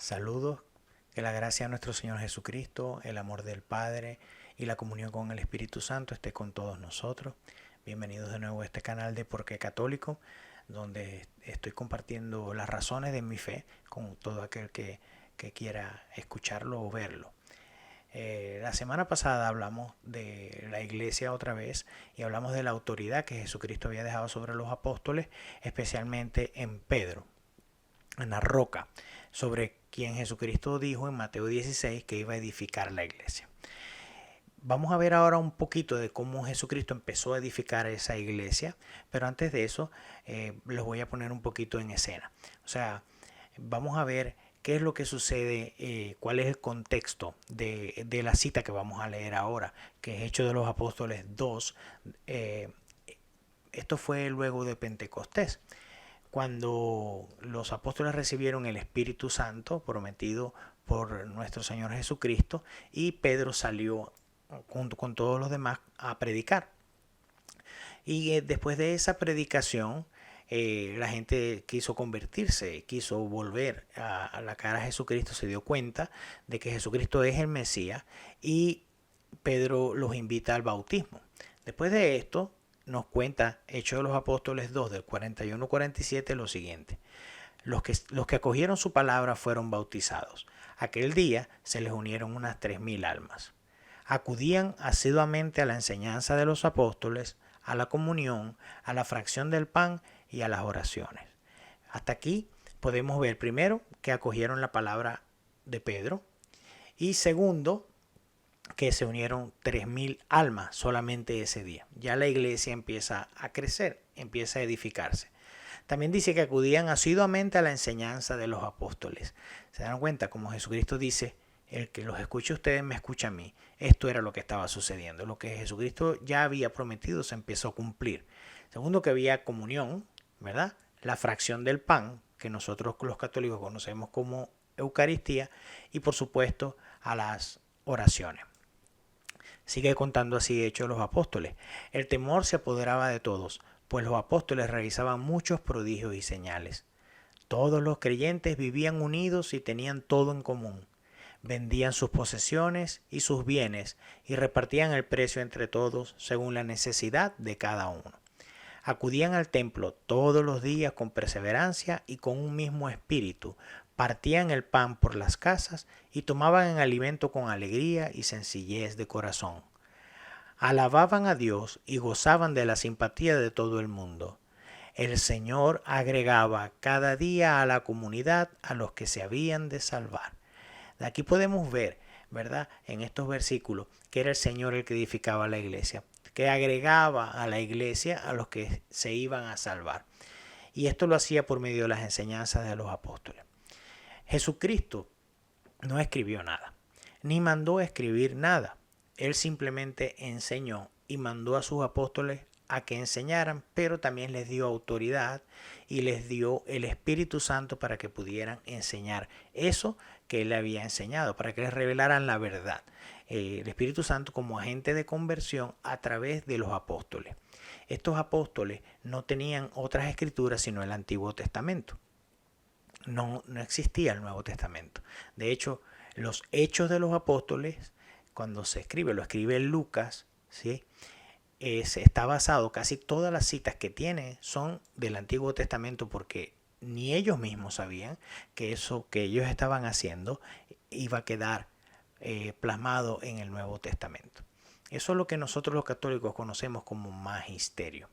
Saludos, que la gracia de nuestro Señor Jesucristo, el amor del Padre y la comunión con el Espíritu Santo esté con todos nosotros. Bienvenidos de nuevo a este canal de Por qué Católico, donde estoy compartiendo las razones de mi fe con todo aquel que quiera escucharlo o verlo. La semana pasada hablamos de la iglesia otra vez y hablamos de la autoridad que Jesucristo había dejado sobre los apóstoles, especialmente en Pedro, en la roca, sobre quien Jesucristo dijo en Mateo 16 que iba a edificar la iglesia. Vamos a ver ahora un poquito de cómo Jesucristo empezó a edificar esa iglesia, pero antes de eso los voy a poner un poquito en escena. O sea, vamos a ver qué es lo que sucede, cuál es el contexto de la cita que vamos a leer ahora, que es Hechos de los Apóstoles 2. Esto fue luego de Pentecostés, cuando los apóstoles recibieron el Espíritu Santo prometido por nuestro Señor Jesucristo, y Pedro salió junto con todos los demás a predicar. Y después de esa predicación, la gente quiso convertirse, quiso volver a la cara de Jesucristo, se dio cuenta de que Jesucristo es el Mesías, y Pedro los invita al bautismo. Después de esto, nos cuenta Hechos de los Apóstoles 2 del 41-47 lo siguiente: los que acogieron su palabra fueron bautizados. Aquel día se les unieron unas 3000 almas. Acudían asiduamente a la enseñanza de los apóstoles, a la comunión, a la fracción del pan y a las oraciones. Hasta aquí podemos ver, primero, que acogieron la palabra de Pedro, y segundo, que se unieron 3000 almas solamente ese día. Ya la iglesia empieza a crecer, empieza a edificarse. También dice que acudían asiduamente a la enseñanza de los apóstoles. ¿Se dan cuenta? Como Jesucristo dice, el que los escuche a ustedes me escucha a mí. Esto era lo que estaba sucediendo. Lo que Jesucristo ya había prometido se empezó a cumplir. Segundo, que había comunión, ¿verdad? La fracción del pan, que nosotros los católicos conocemos como Eucaristía, y por supuesto a las oraciones. Sigue contando así Hechos de los Apóstoles. El temor se apoderaba de todos, pues los apóstoles realizaban muchos prodigios y señales. Todos los creyentes vivían unidos y tenían todo en común. Vendían sus posesiones y sus bienes y repartían el precio entre todos según la necesidad de cada uno. Acudían al templo todos los días con perseverancia y con un mismo espíritu. Partían el pan por las casas y tomaban el alimento con alegría y sencillez de corazón. Alababan a Dios y gozaban de la simpatía de todo el mundo. El Señor agregaba cada día a la comunidad a los que se habían de salvar. De aquí podemos ver, ¿verdad?, en estos versículos, que era el Señor el que edificaba la iglesia, que agregaba a la iglesia a los que se iban a salvar. Y esto lo hacía por medio de las enseñanzas de los apóstoles. Jesucristo no escribió nada, ni mandó a escribir nada. Él simplemente enseñó y mandó a sus apóstoles a que enseñaran, pero también les dio autoridad y les dio el Espíritu Santo para que pudieran enseñar eso que él había enseñado, para que les revelaran la verdad. El Espíritu Santo como agente de conversión a través de los apóstoles. Estos apóstoles no tenían otras escrituras sino el Antiguo Testamento. No existía el Nuevo Testamento. De hecho, los Hechos de los Apóstoles, cuando se escribe, lo escribe Lucas, ¿sí?, está basado, casi todas las citas que tiene son del Antiguo Testamento, porque ni ellos mismos sabían que eso que ellos estaban haciendo iba a quedar plasmado en el Nuevo Testamento. Eso es lo que nosotros los católicos conocemos como magisterio.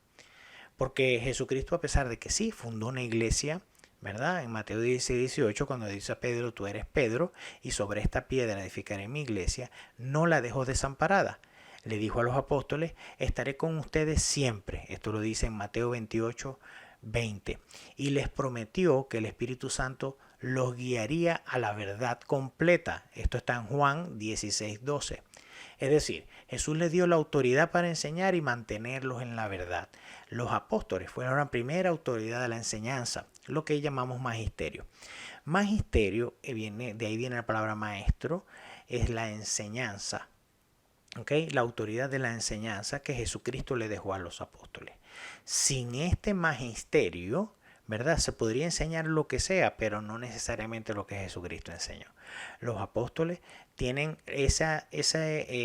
Porque Jesucristo, a pesar de que sí fundó una iglesia, ¿verdad?, en Mateo 16-18, cuando dice a Pedro, tú eres Pedro, y sobre esta piedra edificaré mi iglesia, no la dejó desamparada. Le dijo a los apóstoles, estaré con ustedes siempre. Esto lo dice en Mateo 28-20. Y les prometió que el Espíritu Santo los guiaría a la verdad completa. Esto está en Juan 16-12. Es decir, Jesús les dio la autoridad para enseñar y mantenerlos en la verdad. Los apóstoles fueron la primera autoridad de la enseñanza, lo que llamamos magisterio. Magisterio, de ahí viene la palabra maestro, es la enseñanza. ¿Okay? La autoridad de la enseñanza que Jesucristo le dejó a los apóstoles. Sin este magisterio, ¿verdad? Se podría enseñar lo que sea, pero no necesariamente lo que Jesucristo enseñó. Los apóstoles tienen ese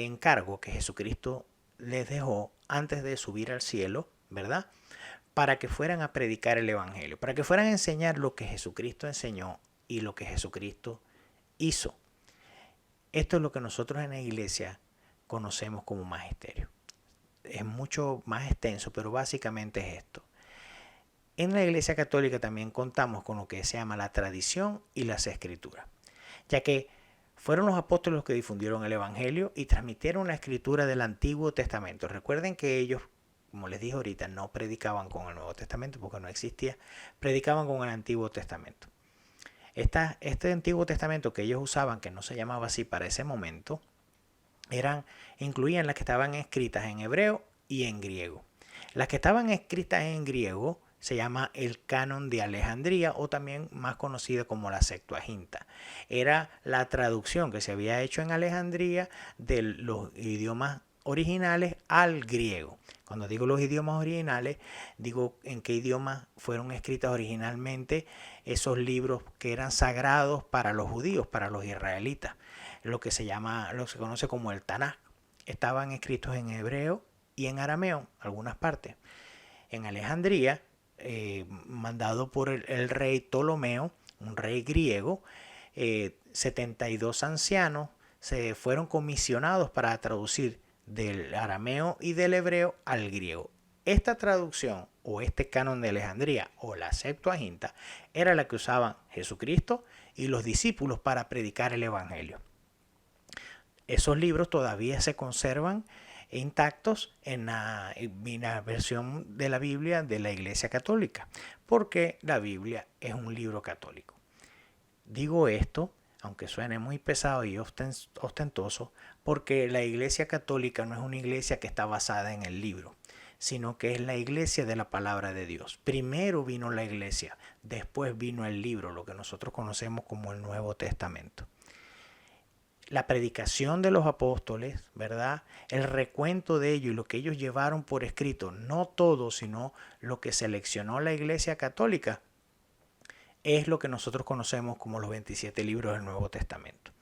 encargo que Jesucristo les dejó antes de subir al cielo, ¿verdad? Para que fueran a predicar el Evangelio, para que fueran a enseñar lo que Jesucristo enseñó y lo que Jesucristo hizo. Esto es lo que nosotros en la iglesia conocemos como magisterio. Es mucho más extenso, pero básicamente es esto. En la Iglesia Católica también contamos con lo que se llama la tradición y las escrituras, ya que fueron los apóstoles los que difundieron el Evangelio y transmitieron la escritura del Antiguo Testamento. Recuerden que ellos, como les dije ahorita, no predicaban con el Nuevo Testamento porque no existía, predicaban con el Antiguo Testamento. Este Antiguo Testamento que ellos usaban, que no se llamaba así para ese momento, incluían las que estaban escritas en hebreo y en griego. Las que estaban escritas en griego se llama el Canon de Alejandría, o también más conocida como la Septuaginta. Era la traducción que se había hecho en Alejandría de los idiomas originales al griego. Cuando digo los idiomas originales, digo en qué idiomas fueron escritos originalmente esos libros que eran sagrados para los judíos, para los israelitas. Lo que se conoce como el Tanaj. Estaban escritos en hebreo y en arameo, algunas partes. En Alejandría, mandado por el rey Ptolomeo, un rey griego, 72 ancianos se fueron comisionados para traducir del arameo y del hebreo al griego. Esta traducción o este canon de Alejandría o la Septuaginta era la que usaban Jesucristo y los discípulos para predicar el Evangelio. Esos libros todavía se conservan intactos en la versión de la Biblia de la Iglesia Católica, porque la Biblia es un libro católico. Digo esto, aunque suene muy pesado y ostentoso, porque la Iglesia Católica no es una iglesia que está basada en el libro, sino que es la iglesia de la palabra de Dios. Primero vino la iglesia, después vino el libro, lo que nosotros conocemos como el Nuevo Testamento. La predicación de los apóstoles, ¿verdad? El recuento de ellos y lo que ellos llevaron por escrito, no todo, sino lo que seleccionó la Iglesia Católica, es lo que nosotros conocemos como los 27 libros del Nuevo Testamento.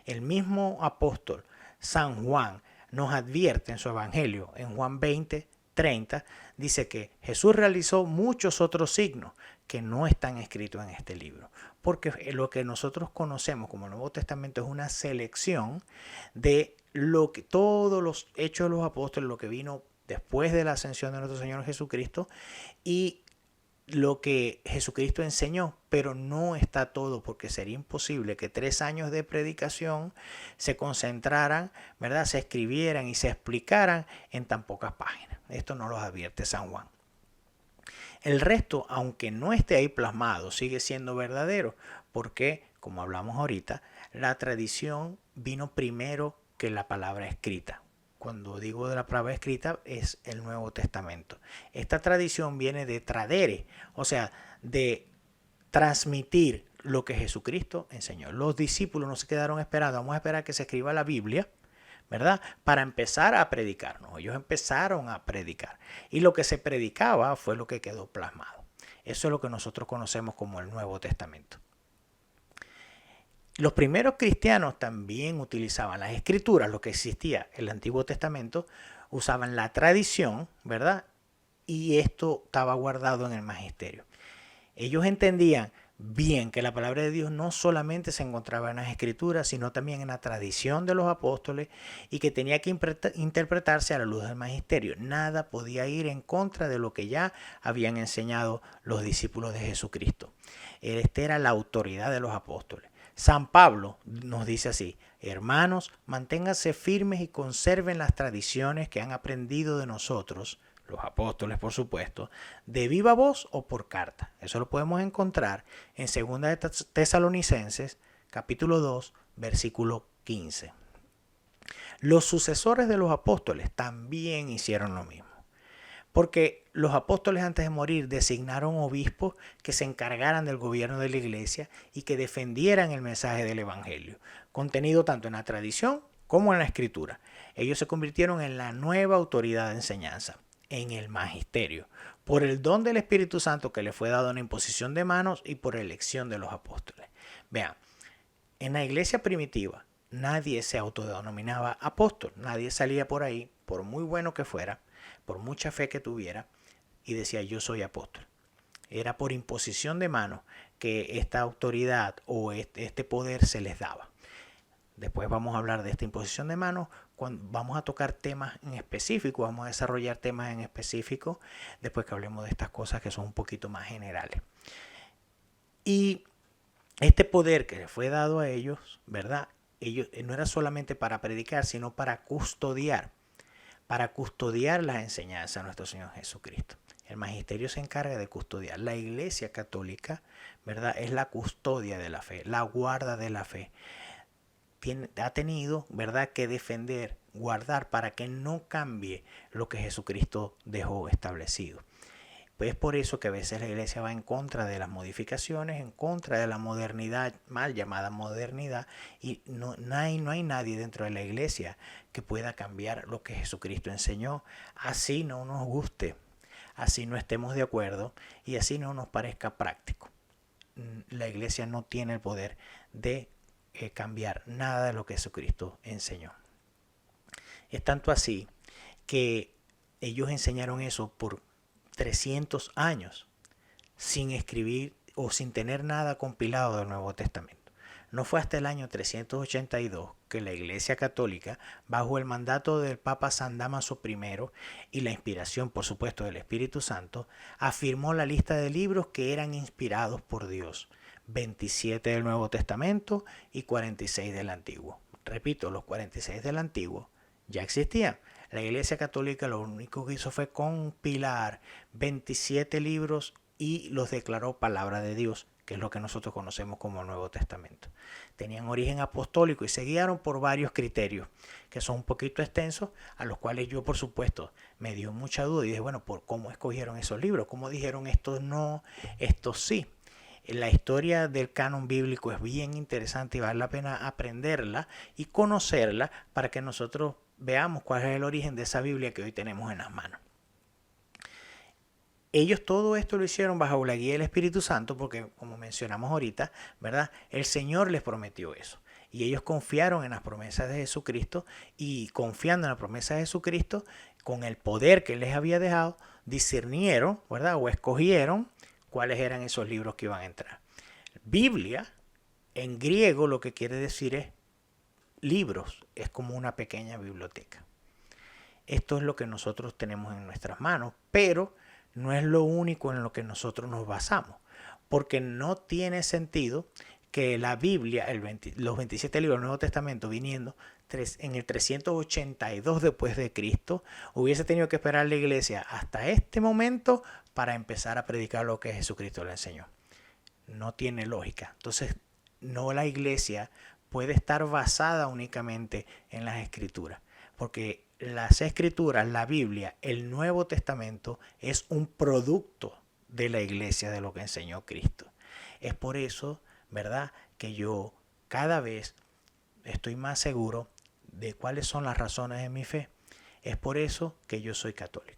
El mismo apóstol San Juan nos advierte en su Evangelio, en Juan 20:30, dice que Jesús realizó muchos otros signos que no están escritos en este libro, porque lo que nosotros conocemos como Nuevo Testamento es una selección de todos los hechos de los apóstoles, lo que vino después de la ascensión de nuestro Señor Jesucristo y lo que Jesucristo enseñó, pero no está todo, porque sería imposible que 3 años de predicación se concentraran, ¿verdad? Se escribieran y se explicaran en tan pocas páginas. Esto nos lo advierte San Juan. El resto, aunque no esté ahí plasmado, sigue siendo verdadero, porque, como hablamos ahorita, la tradición vino primero que la palabra escrita. Cuando digo de la palabra escrita es el Nuevo Testamento. Esta tradición viene de tradere, o sea, de transmitir lo que Jesucristo enseñó. Los discípulos no se quedaron esperando, vamos a esperar que se escriba la Biblia, ¿verdad? Para empezar a predicar. No, ellos empezaron a predicar. Y lo que se predicaba fue lo que quedó plasmado. Eso es lo que nosotros conocemos como el Nuevo Testamento. Los primeros cristianos también utilizaban las escrituras, lo que existía en el Antiguo Testamento, usaban la tradición, ¿verdad? Y esto estaba guardado en el magisterio. Ellos entendían bien que la palabra de Dios no solamente se encontraba en las escrituras, sino también en la tradición de los apóstoles y que tenía que interpretarse a la luz del magisterio. Nada podía ir en contra de lo que ya habían enseñado los discípulos de Jesucristo. Esta era la autoridad de los apóstoles. San Pablo nos dice así: hermanos, manténganse firmes y conserven las tradiciones que han aprendido de nosotros, los apóstoles por supuesto, de viva voz o por carta. Eso lo podemos encontrar en 2 de Tesalonicenses, capítulo 2, versículo 15. Los sucesores de los apóstoles también hicieron lo mismo, porque los apóstoles antes de morir designaron obispos que se encargaran del gobierno de la iglesia y que defendieran el mensaje del evangelio, contenido tanto en la tradición como en la escritura. Ellos se convirtieron en la nueva autoridad de enseñanza. en el magisterio, por el don del Espíritu Santo que le fue dado en imposición de manos y por elección de los apóstoles. Vean, en la iglesia primitiva nadie se autodenominaba apóstol, nadie salía por ahí, por muy bueno que fuera, por mucha fe que tuviera, y decía yo soy apóstol. Era por imposición de manos que esta autoridad o este poder se les daba. Después vamos a hablar de esta imposición de manos, cuando vamos a tocar temas en específico, vamos a desarrollar temas en específico después que hablemos de estas cosas que son un poquito más generales. Y este poder que le fue dado a ellos, ¿verdad? Ellos no era solamente para predicar, sino para custodiar las enseñanzas de nuestro Señor Jesucristo. El magisterio se encarga de custodiar. La Iglesia Católica, ¿verdad?, es la custodia de la fe, la guarda de la fe. Ha tenido, ¿verdad?, que defender, guardar para que no cambie lo que Jesucristo dejó establecido. Pues es por eso que a veces la iglesia va en contra de las modificaciones, en contra de la modernidad, mal llamada modernidad, y no hay nadie dentro de la iglesia que pueda cambiar lo que Jesucristo enseñó, así no nos guste, así no estemos de acuerdo y así no nos parezca práctico. La iglesia no tiene el poder de cambiar nada de lo que Jesucristo enseñó. Es tanto así que ellos enseñaron eso por 300 años sin escribir o sin tener nada compilado del Nuevo Testamento. No fue hasta el año 382 que la Iglesia Católica, bajo el mandato del Papa San Dámaso I y la inspiración, por supuesto, del Espíritu Santo, afirmó la lista de libros que eran inspirados por Dios. 27 del Nuevo Testamento y 46 del Antiguo. Repito, los 46 del Antiguo ya existían. La Iglesia Católica lo único que hizo fue compilar 27 libros y los declaró palabra de Dios, que es lo que nosotros conocemos como el Nuevo Testamento. Tenían origen apostólico y se guiaron por varios criterios que son un poquito extensos, a los cuales yo, por supuesto, me dio mucha duda y dije, bueno, ¿por cómo escogieron esos libros? ¿Cómo dijeron estos no, estos sí? La historia del canon bíblico es bien interesante y vale la pena aprenderla y conocerla para que nosotros veamos cuál es el origen de esa Biblia que hoy tenemos en las manos. Ellos todo esto lo hicieron bajo la guía del Espíritu Santo porque, como mencionamos ahorita, ¿verdad?, el Señor les prometió eso. Y ellos confiaron en las promesas de Jesucristo y confiando en la promesa de Jesucristo, con el poder que Él les había dejado, discernieron, ¿verdad?, o escogieron cuáles eran esos libros que iban a entrar. Biblia, en griego, lo que quiere decir es libros, es como una pequeña biblioteca. Esto es lo que nosotros tenemos en nuestras manos, pero no es lo único en lo que nosotros nos basamos, porque no tiene sentido que la Biblia, los 27 libros del Nuevo Testamento viniendo en el 382 después de Cristo, hubiese tenido que esperar la iglesia hasta este momento para empezar a predicar lo que Jesucristo le enseñó. No tiene lógica. Entonces, no, la iglesia puede estar basada únicamente en las escrituras, porque las escrituras, la Biblia, el Nuevo Testamento es un producto de la iglesia, de lo que enseñó Cristo. Es por eso, ¿verdad?, que yo cada vez estoy más seguro de cuáles son las razones de mi fe. Es por eso que yo soy católico.